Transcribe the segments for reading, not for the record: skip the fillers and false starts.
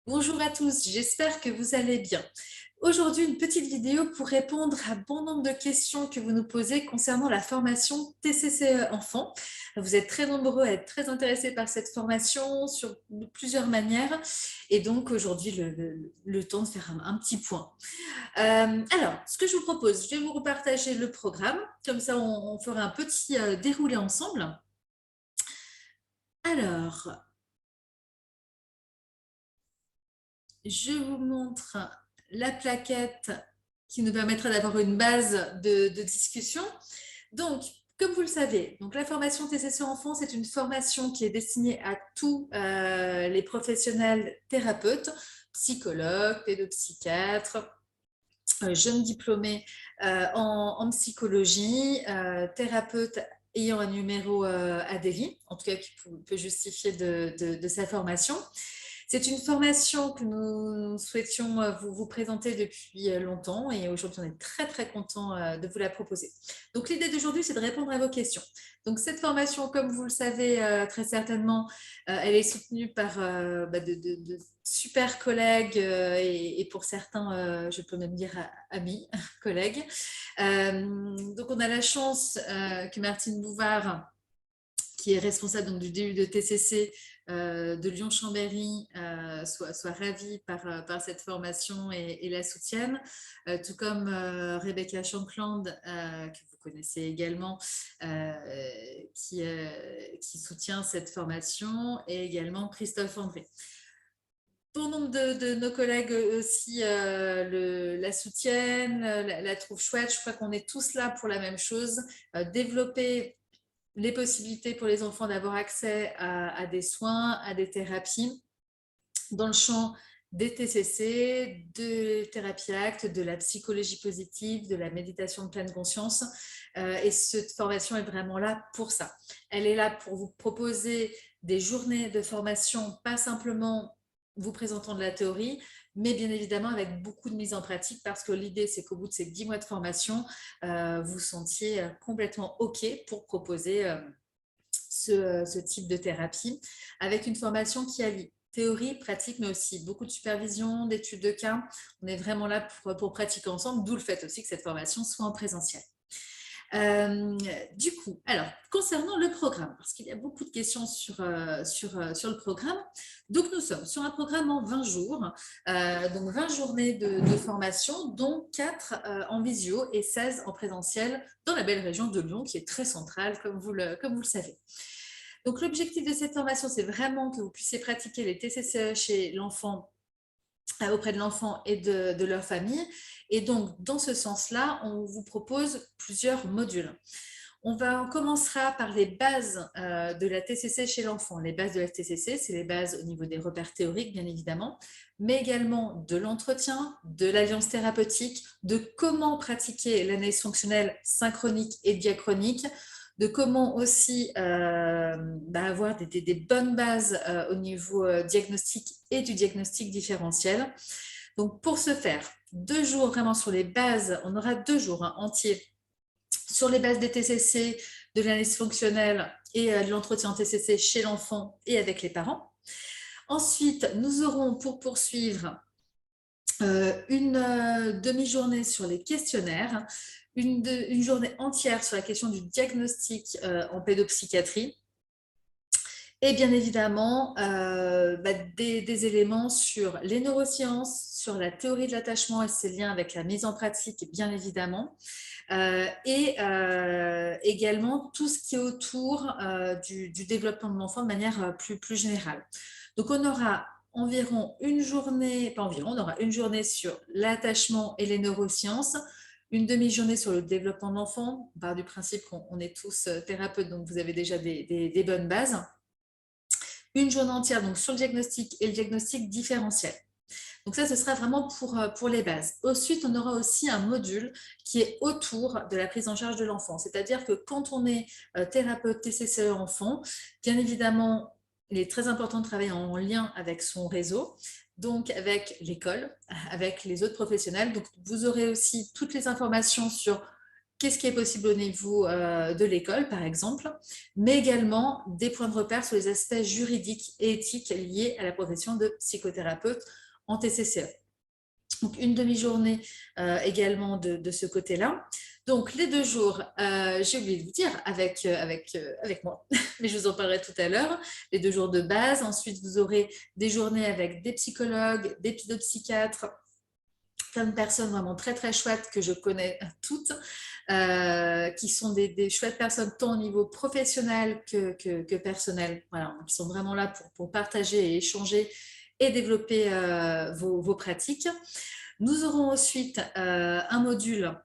Bonjour à tous, j'espère que vous allez bien. Aujourd'hui, une petite vidéo pour répondre à bon nombre de questions que vous nous posez concernant la formation TCCE Enfants. Vous êtes très nombreux à être très intéressés par cette formation sur plusieurs manières et donc aujourd'hui, le temps de faire un petit point. Alors, ce que je vous propose, je vais vous repartager le programme, comme ça on fera un petit déroulé ensemble. Alors, je vous montre la plaquette qui nous permettra d'avoir une base de discussion. Donc, comme vous le savez, donc la formation TCC Enfants, c'est une formation qui est destinée à tous les professionnels thérapeutes, psychologues, pédopsychiatres, jeunes diplômés en psychologie, thérapeutes ayant un numéro ADELI, en tout cas qui peut justifier de sa formation. C'est une formation que nous souhaitions vous présenter depuis longtemps et aujourd'hui on est très très content de vous la proposer. Donc l'idée d'aujourd'hui c'est de répondre à vos questions. Donc cette formation, comme vous le savez très certainement, elle est soutenue par de super collègues et pour certains, je peux même dire amis, collègues. Donc on a la chance que Martine Bouvard, qui est responsable donc, du DU de TCC de Lyon-Chambéry, soit ravie par cette formation et la soutienne, tout comme Rebecca Shankland, que vous connaissez également, qui soutient cette formation, et également Christophe André. Bon nombre de nos collègues aussi la soutiennent, la trouvent chouette. Je crois qu'on est tous là pour la même chose, développer les possibilités pour les enfants d'avoir accès à des soins, à des thérapies dans le champ des TCC, de thérapie acte, de la psychologie positive, de la méditation de pleine conscience. Et cette formation est vraiment là pour ça. Elle est là pour vous proposer des journées de formation, pas simplement vous présentant de la théorie, mais bien évidemment avec beaucoup de mise en pratique, parce que l'idée, c'est qu'au bout de ces 10 mois de formation, vous sentiez complètement OK pour proposer ce type de thérapie, avec une formation qui allie théorie, pratique, mais aussi beaucoup de supervision, d'études de cas. On est vraiment là pour pratiquer ensemble, d'où le fait aussi que cette formation soit en présentiel. Du coup, alors, concernant le programme, parce qu'il y a beaucoup de questions sur le programme, donc nous sommes sur un programme en 20 jours, donc 20 journées de formation, dont 4 en visio et 16 en présentiel dans la belle région de Lyon, qui est très centrale, comme vous le savez. Donc, l'objectif de cette formation, c'est vraiment que vous puissiez pratiquer les TCCE chez l'enfant, auprès de l'enfant et de leur famille. Et donc, dans ce sens-là, on vous propose plusieurs modules. On commencera par les bases de la TCC chez l'enfant. Les bases de la TCC, c'est les bases au niveau des repères théoriques, bien évidemment, mais également de l'entretien, de l'alliance thérapeutique, de comment pratiquer l'analyse fonctionnelle synchronique et diachronique, de comment aussi avoir des bonnes bases au niveau diagnostic et du diagnostic différentiel. Donc, pour ce faire, 2 jours vraiment sur les bases, on aura 2 jours entiers sur les bases des TCC, de l'analyse fonctionnelle et de l'entretien TCC chez l'enfant et avec les parents. Ensuite, nous aurons pour poursuivre une demi-journée sur les questionnaires, une journée entière sur la question du diagnostic en pédopsychiatrie, et bien évidemment des éléments sur les neurosciences, sur la théorie de l'attachement et ses liens avec la mise en pratique, bien évidemment, et également tout ce qui est autour du développement de l'enfant de manière plus générale. Donc on aura environ une journée, pas environ, on aura une journée sur l'attachement et les neurosciences, une demi-journée sur le développement de l'enfant. On part du principe qu'on est tous thérapeutes, donc vous avez déjà des bonnes bases. Une journée entière donc sur le diagnostic et le diagnostic différentiel. Donc ça, ce sera vraiment pour les bases. Ensuite, on aura aussi un module qui est autour de la prise en charge de l'enfant. C'est-à-dire que quand on est thérapeute TCCE enfant, bien évidemment, il est très important de travailler en lien avec son réseau, donc avec l'école, avec les autres professionnels. Donc vous aurez aussi toutes les informations sur qu'est-ce qui est possible au niveau de l'école, par exemple, mais également des points de repère sur les aspects juridiques et éthiques liés à la profession de psychothérapeute en TCCE. Donc, une demi-journée également de ce côté-là. Donc, les 2 jours, j'ai oublié de vous dire avec moi, mais je vous en parlerai tout à l'heure, les 2 jours de base. Ensuite, vous aurez des journées avec des psychologues, des pédopsychiatres, plein de personnes vraiment très, très chouettes que je connais toutes, qui sont des chouettes personnes tant au niveau professionnel que personnel, voilà, qui sont vraiment là pour partager et échanger et développer vos pratiques. Nous aurons ensuite un module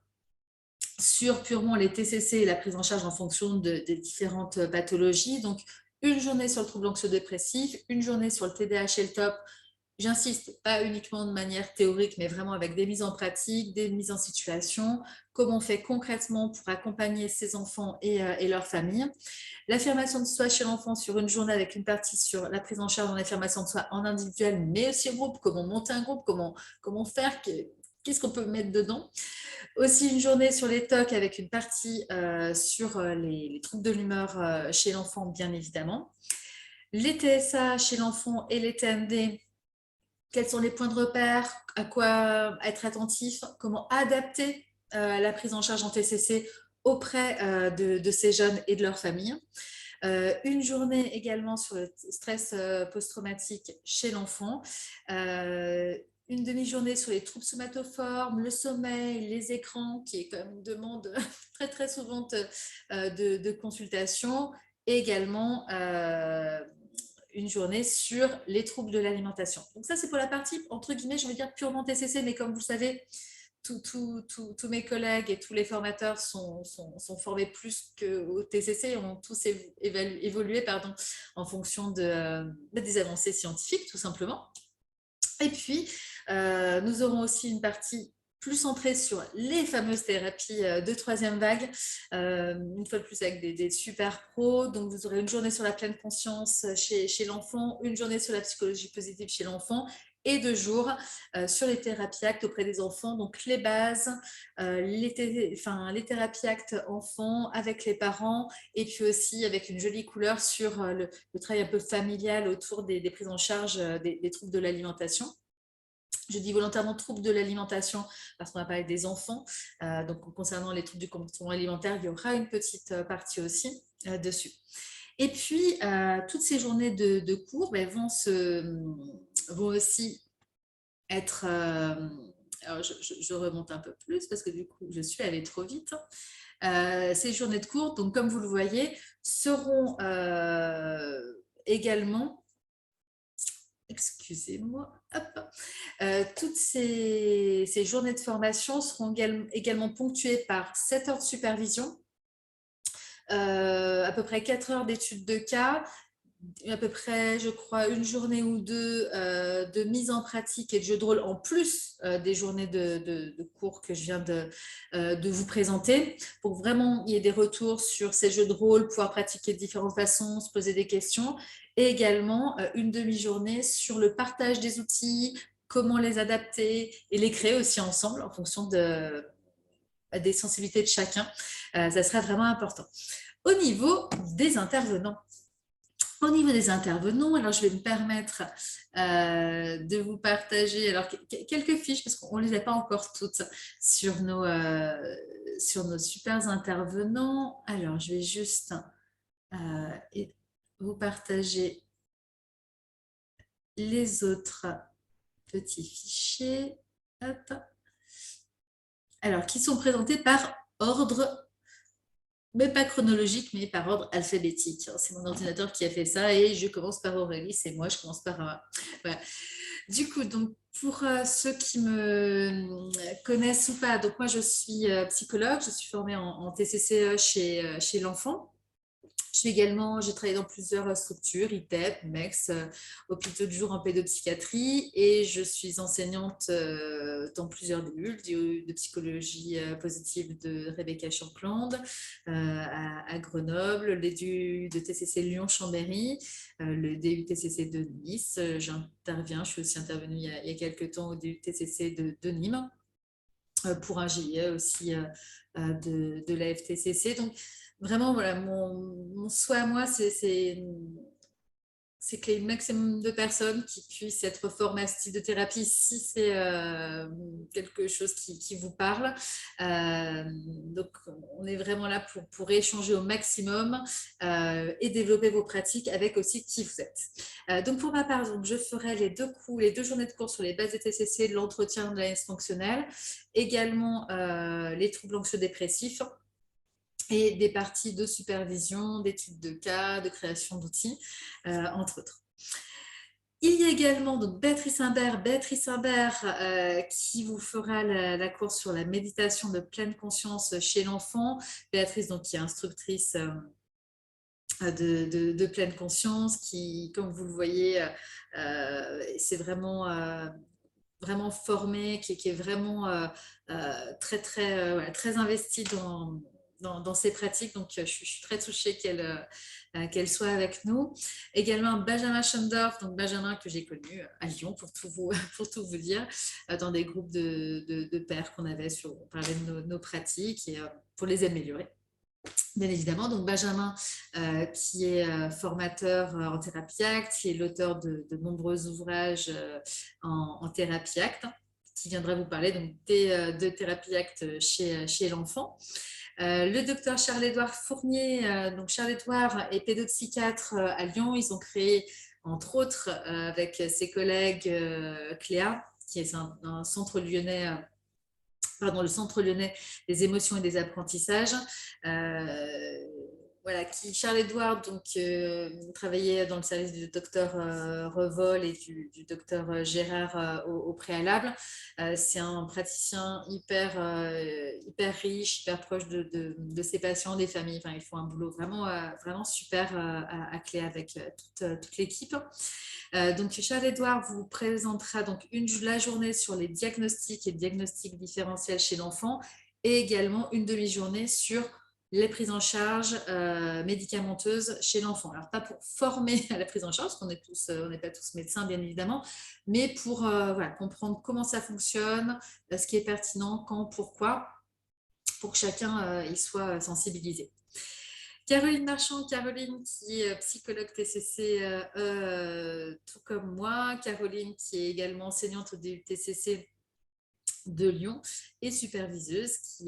sur purement les TCC et la prise en charge en fonction des différentes pathologies. Donc, une journée sur le trouble anxio-dépressif, une journée sur le TDAH et le TOP. J'insiste, pas uniquement de manière théorique, mais vraiment avec des mises en pratique, des mises en situation, comment on fait concrètement pour accompagner ces enfants et leurs familles. L'affirmation de soi chez l'enfant sur une journée avec une partie sur la prise en charge en affirmation de soi en individuel, mais aussi en groupe, comment monter un groupe, comment faire, qu'est-ce qu'on peut mettre dedans. Aussi une journée sur les TOC avec une partie sur les troubles de l'humeur chez l'enfant, bien évidemment. Les TSA chez l'enfant et les TMD, quels sont les points de repère, à quoi être attentif, comment adapter la prise en charge en TCC auprès de ces jeunes et de leurs familles. Une journée également sur le stress post-traumatique chez l'enfant. Une demi-journée sur les troubles somatoformes, le sommeil, les écrans, qui est quand même une demande très très souvent de consultation. Et également une journée sur les troubles de l'alimentation. Donc ça, c'est pour la partie, entre guillemets, je veux dire purement TCC, mais comme vous le savez, tous mes collègues et tous les formateurs sont formés plus qu'au TCC, ont tous évolué en fonction des avancées scientifiques, tout simplement. Et puis, nous aurons aussi une partie plus centrée sur les fameuses thérapies de 3e vague, une fois de plus avec des super pros. Donc, vous aurez une journée sur la pleine conscience chez l'enfant, une journée sur la psychologie positive chez l'enfant et 2 jours sur les thérapies ACT auprès des enfants. Donc, les bases, les thérapies ACT enfants avec les parents et puis aussi avec une jolie couleur sur le travail un peu familial autour des prises en charge des troubles de l'alimentation. Je dis volontairement troubles de l'alimentation parce qu'on va parler des enfants. Donc, concernant les troubles du comportement alimentaire, il y aura une petite partie aussi dessus. Et puis, toutes ces journées de cours vont aussi être... alors, je remonte un peu plus parce que du coup, je suis allée trop vite. Ces journées de cours, donc comme vous le voyez, seront également... Excusez-moi. Toutes ces journées de formation seront également ponctuées par 7 heures de supervision, à peu près 4 heures d'études de cas, à peu près, je crois, une journée ou 2 de mise en pratique et de jeu de rôle en plus des journées de cours que je viens de vous présenter, pour vraiment il y ait des retours sur ces jeux de rôle, pouvoir pratiquer de différentes façons, se poser des questions, et également une demi-journée sur le partage des outils, comment les adapter et les créer aussi ensemble en fonction des sensibilités de chacun. Ça sera vraiment important. Au niveau des intervenants, alors je vais me permettre de vous partager alors, quelques fiches, parce qu'on ne les a pas encore toutes sur nos super intervenants. Alors, je vais juste vous partager les autres petits fichiers. Hop. Alors, qui sont présentés par ordre, mais pas chronologique, mais par ordre alphabétique. C'est mon ordinateur qui a fait ça et je commence par Aurélie, c'est moi, je commence par... Voilà. Du coup, donc, pour ceux qui me connaissent ou pas, donc moi je suis psychologue, je suis formée en TCCE chez l'enfant. J'ai travaillé dans plusieurs structures, ITEP, MEX, hôpitaux de jour en pédopsychiatrie, et je suis enseignante dans plusieurs DU, de psychologie positive de Rebecca Shankland à Grenoble, les DU de TCC Lyon-Chambéry, le DU TCC de Nice. Je suis aussi intervenue il y a quelques temps au DU TCC de Nîmes. pour un GIE aussi de la FTCC. Donc, vraiment, voilà, mon souhait à moi, c'est qu'il y ait le maximum de personnes qui puissent être formées à ce type de thérapie si c'est quelque chose qui vous parle. Donc, on est vraiment là pour échanger au maximum et développer vos pratiques avec aussi qui vous êtes. Donc, pour ma part, donc, je ferai les deux journées de cours sur les bases des TCC, de l'entretien de l'analyse fonctionnelle, également les troubles anxio-dépressifs et des parties de supervision, d'études de cas, de création d'outils, entre autres. Il y a également donc, Béatrice Imbert qui vous fera la course sur la méditation de pleine conscience chez l'enfant. Béatrice, donc, qui est instructrice de pleine conscience, qui, comme vous le voyez, c'est vraiment formée, qui est vraiment très investie dans ses pratiques. Donc, je suis très touchée qu'elle soit avec nous. Également, Benjamin Schondorf, donc Benjamin que j'ai connu à Lyon, pour tout vous dire, dans des groupes de pairs qu'on avait on parlait de nos pratiques et pour les améliorer. Bien évidemment, donc Benjamin, qui est formateur en thérapie ACT, qui est l'auteur de nombreux ouvrages en thérapie ACT, qui viendra vous parler donc, de thérapie ACT chez l'enfant. Le docteur Charles-Édouard Fournier, donc Charles-Édouard est pédopsychiatre à Lyon. Ils ont créé, entre autres, avec ses collègues Cléa, qui est un centre lyonnais. Le Centre lyonnais des émotions et des apprentissages. Charles-Édouard travaillait dans le service du docteur Revol et du docteur Gérard au préalable. C'est un praticien hyper riche, hyper proche de ses patients, des familles. Enfin, ils font un boulot vraiment super à clé avec toute l'équipe. Donc, Charles-Édouard vous présentera donc la journée sur les diagnostics et diagnostics différentiels chez l'enfant et également une demi-journée sur les prises en charge médicamenteuses chez l'enfant. Alors, pas pour former à la prise en charge, parce qu'on n'est pas tous médecins, bien évidemment, mais pour comprendre comment ça fonctionne, ce qui est pertinent, quand, pourquoi, pour que chacun y soit sensibilisé. Caroline Marchand, qui est psychologue TCC, tout comme moi. Caroline qui est également enseignante au DU TCC de Lyon et superviseuse qui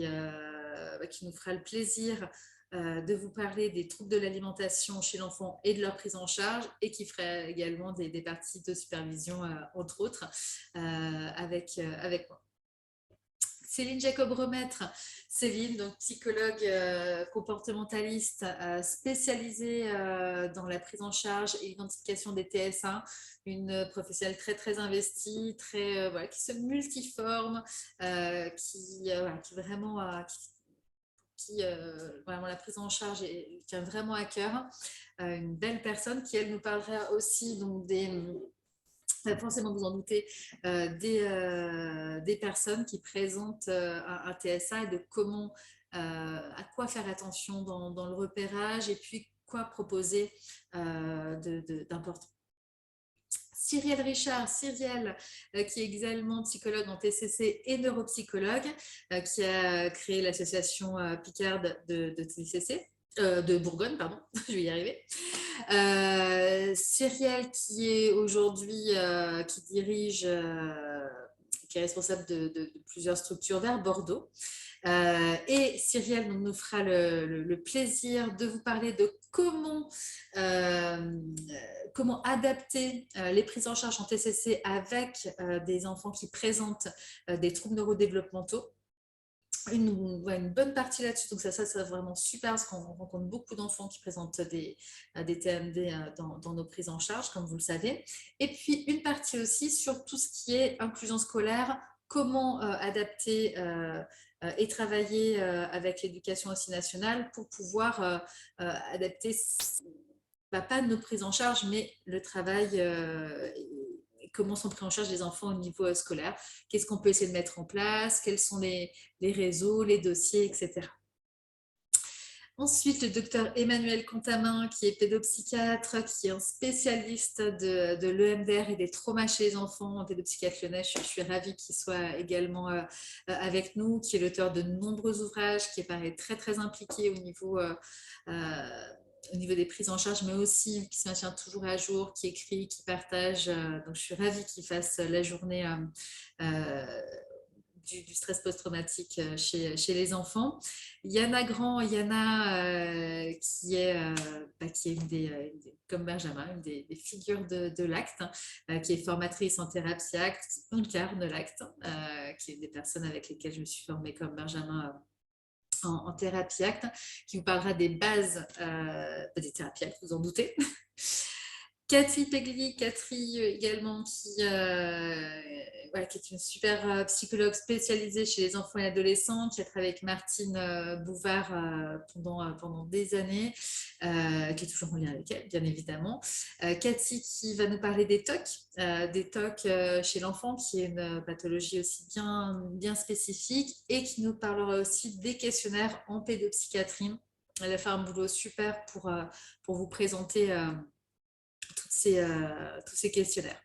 nous fera le plaisir de vous parler des troubles de l'alimentation chez l'enfant et de leur prise en charge et qui fera également des parties de supervision, entre autres, avec moi. Céline Jacob-Remaître, Céline, donc psychologue comportementaliste spécialisée dans la prise en charge et l'identification des TSA, une professionnelle très investie, qui se multiforme, qui vraiment la prise en charge tient vraiment à cœur. Une belle personne qui, elle, nous parlera aussi donc forcément vous en doutez, des personnes qui présentent un TSA et de à quoi faire attention dans le repérage et puis quoi proposer d'important. Cyrielle Richard, qui est également psychologue en TCC et neuropsychologue, qui a créé l'association Picard de TCC. De Bourgogne, pardon, je vais y arriver. Cyrielle qui est aujourd'hui, qui dirige, qui est responsable de plusieurs structures vers Bordeaux. Et Cyrielle nous fera le plaisir de vous parler de comment adapter les prises en charge en TCC avec des enfants qui présentent des troubles neurodéveloppementaux. Une bonne partie là-dessus, donc ça c'est vraiment super parce qu'on rencontre beaucoup d'enfants qui présentent des TMD dans nos prises en charge, comme vous le savez. Et puis une partie aussi sur tout ce qui est inclusion scolaire, comment adapter et travailler avec l'éducation aussi nationale pour pouvoir adapter, pas nos prises en charge, mais le travail comment sont pris en charge les enfants au niveau scolaire, qu'est-ce qu'on peut essayer de mettre en place, quels sont les réseaux, les dossiers, etc. Ensuite, le docteur Emmanuel Contamin, qui est pédopsychiatre, qui est un spécialiste de l'EMDR et des traumas chez les enfants, pédopsychiatre lyonnais. Je suis ravie qu'il soit également avec nous, qui est l'auteur de nombreux ouvrages, qui est pareil très, très impliqué au niveau des prises en charge, mais aussi qui se maintient toujours à jour, qui écrit, qui partage. Donc, je suis ravie qu'il fasse la journée du stress post-traumatique chez les enfants. Yana Grand, qui est comme Benjamin, une des figures de l'ACT, qui est formatrice en thérapie ACT, qui incarne l'ACT, qui est une des personnes avec lesquelles je me suis formée comme Benjamin en thérapie ACT, qui vous parlera des bases des thérapies ACT, vous en doutez. Cathy Pegli, également, qui est une super psychologue spécialisée chez les enfants et adolescents, qui a travaillé avec Martine Bouvard pendant des années, qui est toujours en lien avec elle, bien évidemment. Cathy qui va nous parler des TOC chez l'enfant, qui est une pathologie aussi bien spécifique, et qui nous parlera aussi des questionnaires en pédopsychiatrie. Elle a fait un boulot super pour vous présenter tous ces questionnaires.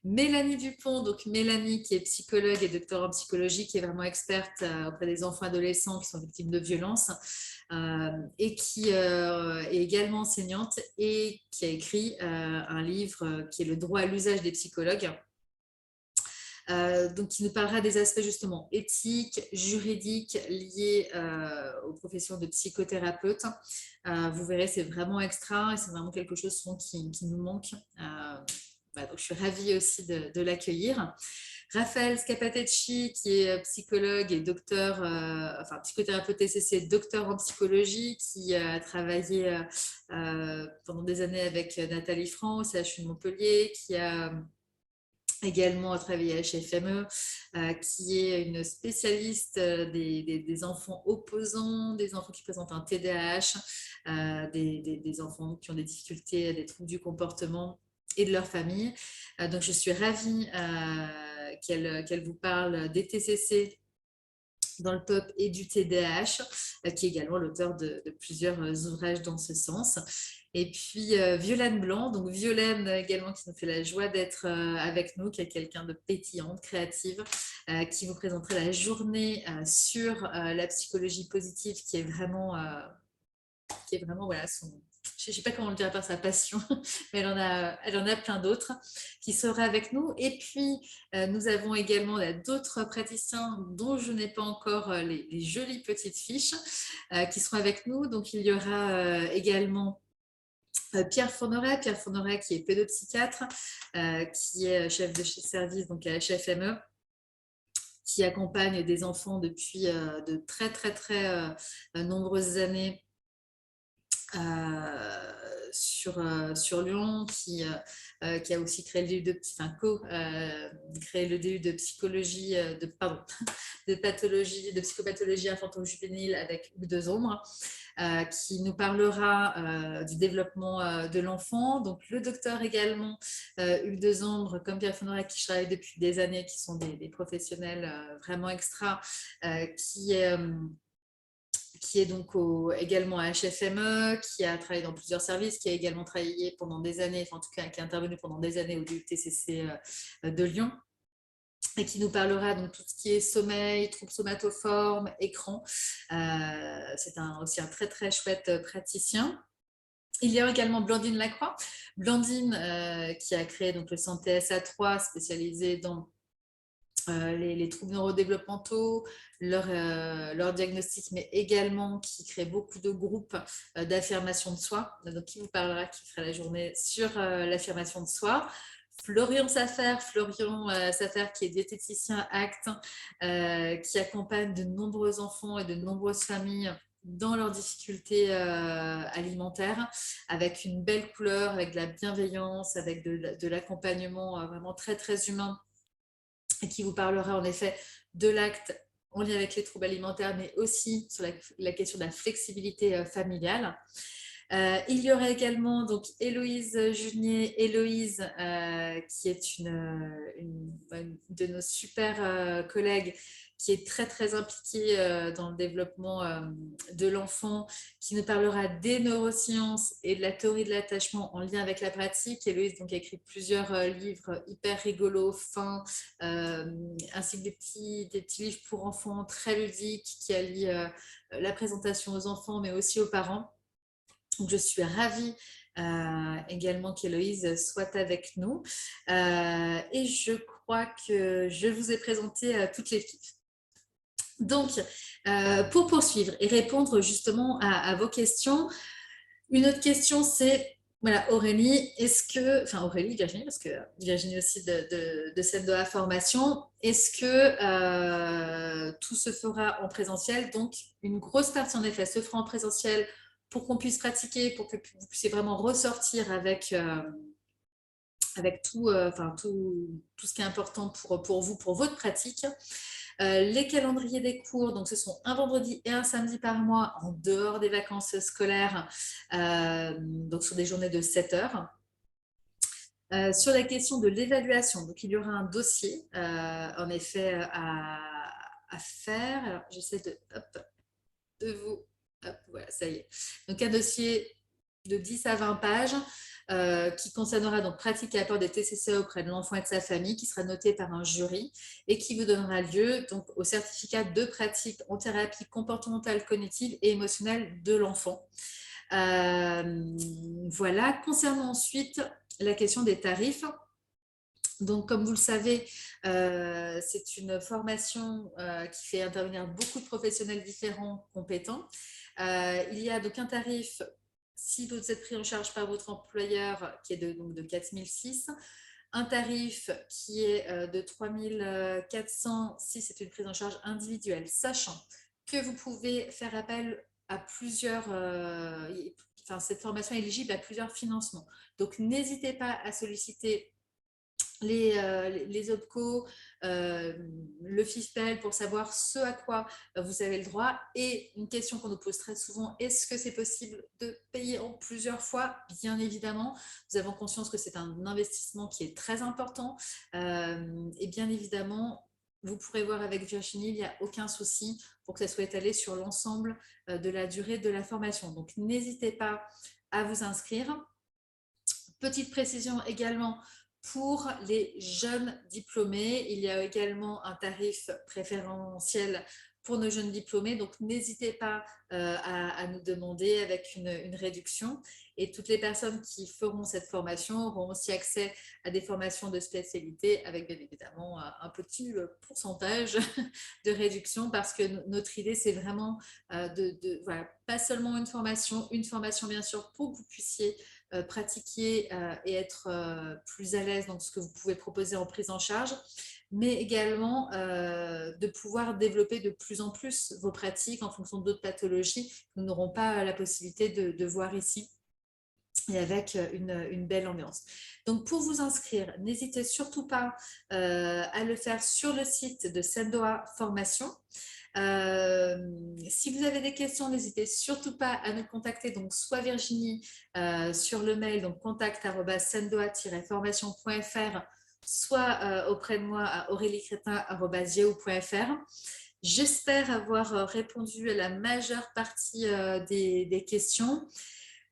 Mélanie Dupont, donc Mélanie qui est psychologue et docteur en psychologie, qui est vraiment experte auprès des enfants et adolescents qui sont victimes de violences et qui est également enseignante et qui a écrit un livre qui est Le droit à l'usage des psychologues. Donc, qui nous parlera des aspects justement éthiques, juridiques liés aux professions de psychothérapeute. Vous verrez, c'est vraiment extra et c'est vraiment quelque chose qui nous manque. Donc je suis ravie aussi de l'accueillir. Raphaël Scapatecci, qui est psychologue et docteur, psychothérapeute TCC, docteur en psychologie, qui a travaillé pendant des années avec Nathalie Franc au CHU de Montpellier, qui a également travaillé à HFME, qui est une spécialiste des enfants opposants, des enfants qui présentent un TDAH, des enfants qui ont des difficultés, des troubles du comportement et de leur famille. Donc, je suis ravie qu'elle vous parle des TCC dans le POP et du TDAH, qui est également l'auteur de plusieurs ouvrages dans ce sens. Et puis Violaine Blanc, donc Violaine également qui nous fait la joie d'être avec nous, qui est quelqu'un de pétillante, créative, qui vous présentera la journée sur la psychologie positive, qui est vraiment voilà, je ne sais pas comment le dire par sa passion, mais elle en a plein d'autres qui sera avec nous. Et puis, nous avons également d'autres praticiens dont je n'ai pas encore les jolies petites fiches qui seront avec nous. Donc, il y aura également Pierre Fourneray qui est pédopsychiatre, qui est chef de service donc à HFME, qui accompagne des enfants depuis de très, très, très nombreuses années sur Lyon, qui a aussi créé le DU créé le DU de psychologie, de pathologie, de psychopathologie infanto-juvénile avec Hugues Dezombre, qui nous parlera du développement de l'enfant. Donc le docteur également, Hugues Dezombre, comme Pierre Fourneray, qui travaille depuis des années, qui sont des professionnels vraiment extra, qui est donc également à HFME, qui a travaillé dans plusieurs services, qui a également travaillé pendant des années, en tout cas qui est intervenu pendant des années au TCC de Lyon, et qui nous parlera donc tout ce qui est sommeil, troubles somatoformes, écran. C'est aussi un très très chouette praticien. Il y a également Blandine Lacroix. Blandine qui a créé donc le Santé SA3 spécialisé dans les troubles neurodéveloppementaux, leur diagnostic, mais également qui crée beaucoup de groupes d'affirmation de soi. Donc, qui vous parlera, qui fera la journée sur l'affirmation de soi. Florian Safer, qui est diététicien ACT, qui accompagne de nombreux enfants et de nombreuses familles dans leurs difficultés alimentaires, avec une belle couleur, avec de la bienveillance, avec de l'accompagnement vraiment très, très humain, et qui vous parlera en effet de l'acte en lien avec les troubles alimentaires, mais aussi sur la question de la flexibilité familiale. Il y aura également donc Héloïse Junier, Héloïse, qui est une de nos super collègues, qui est très très impliquée dans le développement de l'enfant, qui nous parlera des neurosciences et de la théorie de l'attachement en lien avec la pratique. Héloïse donc a écrit plusieurs livres hyper rigolos, fins, ainsi que des petits livres pour enfants très ludiques qui allient la présentation aux enfants mais aussi aux parents. Donc, je suis ravie également qu'Héloïse soit avec nous. Et je crois que je vous ai présenté toute l'équipe. Donc, pour poursuivre et répondre justement à vos questions, une autre question, c'est, voilà, Aurélie, enfin Aurélie, Virginie, parce que Virginie aussi de Sendoa Formation, est-ce que tout se fera en présentiel? Donc, une grosse partie en effet se fera en présentiel pour qu'on puisse pratiquer, pour que vous puissiez vraiment ressortir avec tout, tout ce qui est important pour vous, pour votre pratique. Les calendriers des cours, donc ce sont un vendredi et un samedi par mois en dehors des vacances scolaires, donc sur des journées de 7 heures. Sur la question de l'évaluation, donc il y aura un dossier en effet à faire. Alors j'essaie de vous... Hop, voilà, ça y est. Donc un dossier de 10 à 20 pages qui concernera donc pratique et apport des TCCE auprès de l'enfant et de sa famille, qui sera noté par un jury et qui vous donnera lieu donc au certificat de pratique en thérapie comportementale, cognitive et émotionnelle de l'enfant. Voilà. Concernant ensuite la question des tarifs, donc, comme vous le savez, c'est une formation qui fait intervenir beaucoup de professionnels différents, compétents. Il y a donc un tarif, si vous êtes pris en charge par votre employeur, qui est donc de 4 600, un tarif qui est de 3 400 si c'est une prise en charge individuelle, sachant que vous pouvez faire appel à plusieurs... cette formation est éligible à plusieurs financements. Donc, n'hésitez pas à solliciter les OPCO, le FIFPEL pour savoir ce à quoi vous avez le droit. Et une question qu'on nous pose très souvent, est-ce que c'est possible de payer en plusieurs fois? Bien évidemment, nous avons conscience que c'est un investissement qui est très important et bien évidemment, vous pourrez voir avec Virginie, il n'y a aucun souci pour que ça soit étalé sur l'ensemble de la durée de la formation. Donc, n'hésitez pas à vous inscrire. Petite précision également, pour les jeunes diplômés, il y a également un tarif préférentiel pour nos jeunes diplômés. Donc, n'hésitez pas à nous demander avec une réduction. Et toutes les personnes qui feront cette formation auront aussi accès à des formations de spécialité avec bien évidemment un petit pourcentage de réduction, parce que notre idée, c'est vraiment voilà, pas seulement une formation bien sûr pour que vous puissiez pratiquer et être plus à l'aise dans ce que vous pouvez proposer en prise en charge, mais également de pouvoir développer de plus en plus vos pratiques en fonction d'autres pathologies que nous n'aurons pas la possibilité de voir ici, et avec une belle ambiance. Donc, pour vous inscrire, n'hésitez surtout pas à le faire sur le site de Sendoa Formation. Si vous avez des questions, n'hésitez surtout pas à nous contacter, donc soit Virginie sur le mail, donc contact@sendoa-formation.fr, soit auprès de moi à auréliecrétin@yahoo.fr. J'espère avoir répondu à la majeure partie des questions.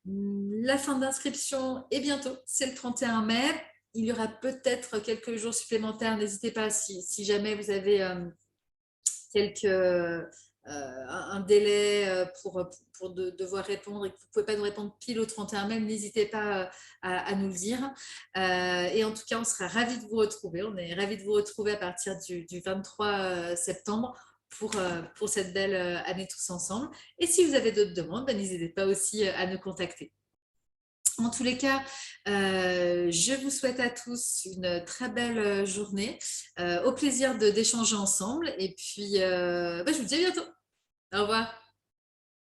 La fin d'inscription est bientôt, c'est le 31 mai. Il y aura peut-être quelques jours supplémentaires. N'hésitez pas si jamais vous avez un délai pour devoir répondre et que vous ne pouvez pas nous répondre pile au 31 mai, n'hésitez pas à nous le dire. Et en tout cas, on sera ravis de vous retrouver. On est ravis de vous retrouver à partir du 23 septembre pour cette belle année tous ensemble. Et si vous avez d'autres demandes, n'hésitez pas aussi à nous contacter. En tous les cas, je vous souhaite à tous une très belle journée. Au plaisir d'échanger ensemble. Et puis, je vous dis à bientôt. Au revoir.